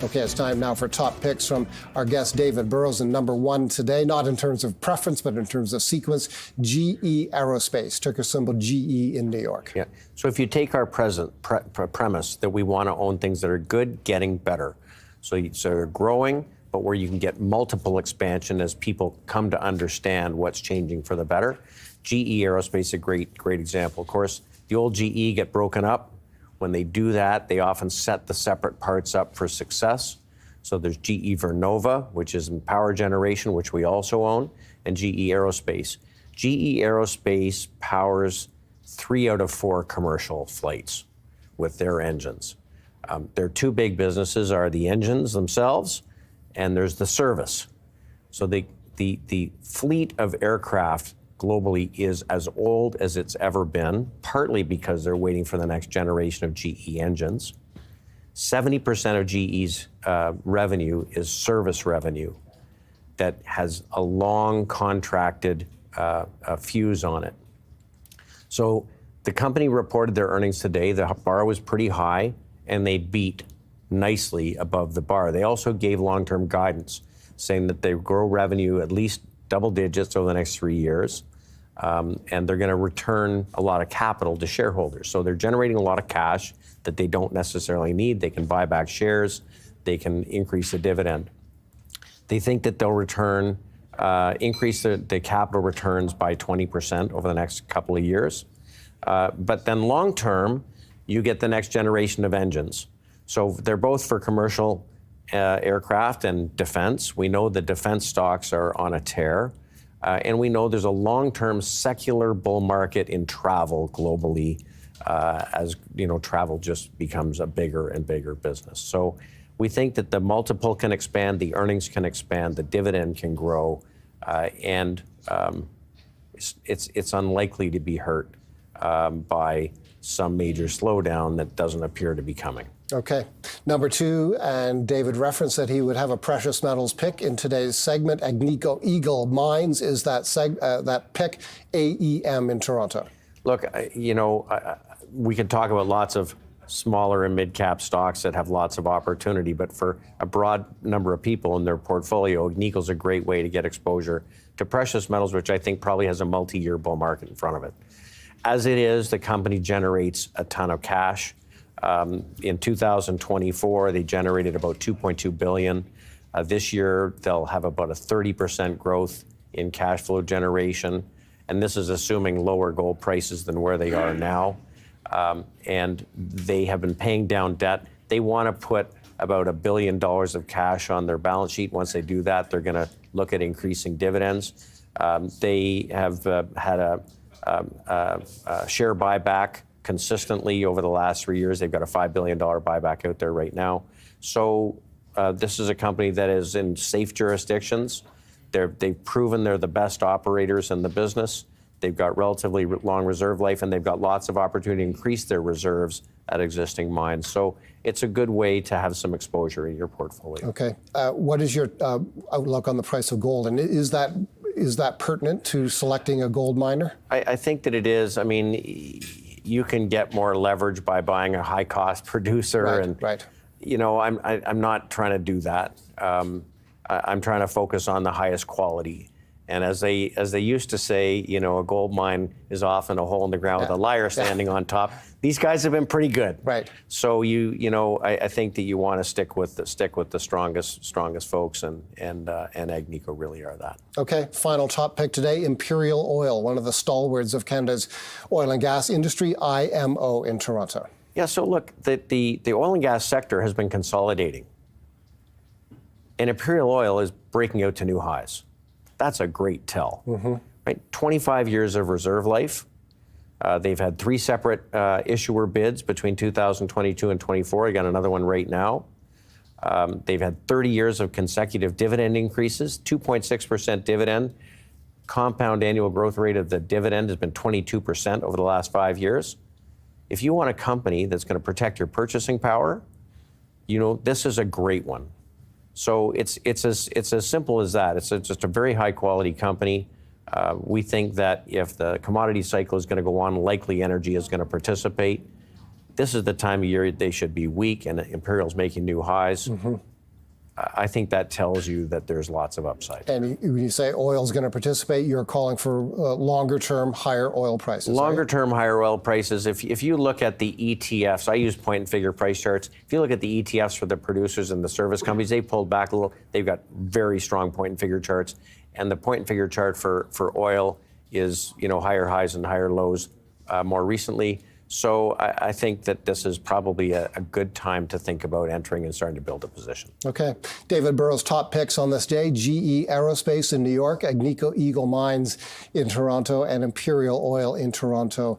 Okay, it's time now for top picks from our guest, David Burrows. And number one today, not in terms of preference, but in terms of sequence, GE Aerospace, ticker symbol GE in New York. Yeah. So if you take our premise that we want to own things that are good, getting better. So they're growing, but where you can get multiple expansion as people come to understand what's changing for the better. GE Aerospace is a great example. Of course, the old GE get broken up. When they do that, they often set the separate parts up for success. So there's GE Vernova, which is in power generation, which we also own, and GE Aerospace. GE Aerospace powers 3 out of 4 commercial flights with their engines. Their two big businesses are the engines themselves, and there's the service. So the fleet of aircraft globally is as old as it's ever been, partly because they're waiting for the next generation of GE engines. 70% of GE's revenue is service revenue that has a long contracted fuse on it. So the company reported their earnings today. The bar was pretty high, and they beat nicely above the bar. They also gave long-term guidance, saying that they grow revenue at least double digits over the next 3 years. And they're going to return a lot of capital to shareholders. So they're generating a lot of cash that they don't necessarily need. They can buy back shares. They can increase the dividend. They think that they'll increase the capital returns by 20% over the next couple of years. But then long term, you get the next generation of engines. So they're both for commercial aircraft and defense. We know the defense stocks are on a tear. And we know there's a long-term secular bull market in travel globally, as travel just becomes a bigger and bigger business. So we think that the multiple can expand, the earnings can expand, the dividend can grow, and it's unlikely to be hurt by some major slowdown that doesn't appear to be coming. Okay. Number two, and David referenced that he would have a precious metals pick in today's segment. Agnico Eagle Mines is that pick, AEM in Toronto. Look, we can talk about lots of smaller and mid-cap stocks that have lots of opportunity, but for a broad number of people in their portfolio, Agnico's a great way to get exposure to precious metals, which I think probably has a multi-year bull market in front of it. As it is, the company generates a ton of cash. In 2024, they generated about $2.2 billion. This year, they'll have about a 30% growth in cash flow generation. And this is assuming lower gold prices than where they are now. And they have been paying down debt. They want to put about $1 billion of cash on their balance sheet. Once they do that, they're going to look at increasing dividends. They have had a share buyback consistently over the last 3 years. They've got a $5 billion buyback out there right now. So this is a company that is in safe jurisdictions. They've proven they're the best operators in the business. They've got relatively long reserve life, and they've got lots of opportunity to increase their reserves at existing mines. So it's a good way to have some exposure in your portfolio. Okay. What is your outlook on the price of gold? And is that pertinent to selecting a gold miner? I think that it is. I mean, you can get more leverage by buying a high-cost producer. Right. I'm not trying to do that. I'm trying to focus on the highest quality. And as they used to say, a gold mine is often a hole in the ground with a liar standing on top. These guys have been pretty good. Right. So I think that you want to stick with the strongest folks, and Agnico really are that. Okay. Final top pick today: Imperial Oil, one of the stalwarts of Canada's oil and gas industry, IMO in Toronto. Yeah. So look, the oil and gas sector has been consolidating, and Imperial Oil is breaking out to new highs. That's a great tell. Mm-hmm. Right? 25 years of reserve life. They've had 3 separate issuer bids between 2022 and 24. You got another one right now. They've had 30 years of consecutive dividend increases, 2.6% dividend. Compound annual growth rate of the dividend has been 22% over the last 5 years. If you want a company that's going to protect your purchasing power, this is a great one. So it's as simple as that. It's just a very high quality company. We think that if the commodity cycle is going to go on, likely energy is going to participate. this is the time of year they should be weak, and Imperial's making new highs. I think that tells you that there's lots of upside. And when you say oil's going to participate, you're calling for longer-term higher oil prices. Longer-term higher oil prices. If you look at the ETFs, I use point-and-figure price charts. If you look at the ETFs for the producers and the service companies, they pulled back a little. They've got very strong point-and-figure charts, and the point-and-figure chart for oil is higher highs and higher lows more recently. So I think that this is probably a good time to think about entering and starting to build a position. Okay. David Burrow's top picks on this day: GE Aerospace in New York, Agnico Eagle Mines in Toronto, and Imperial Oil in Toronto.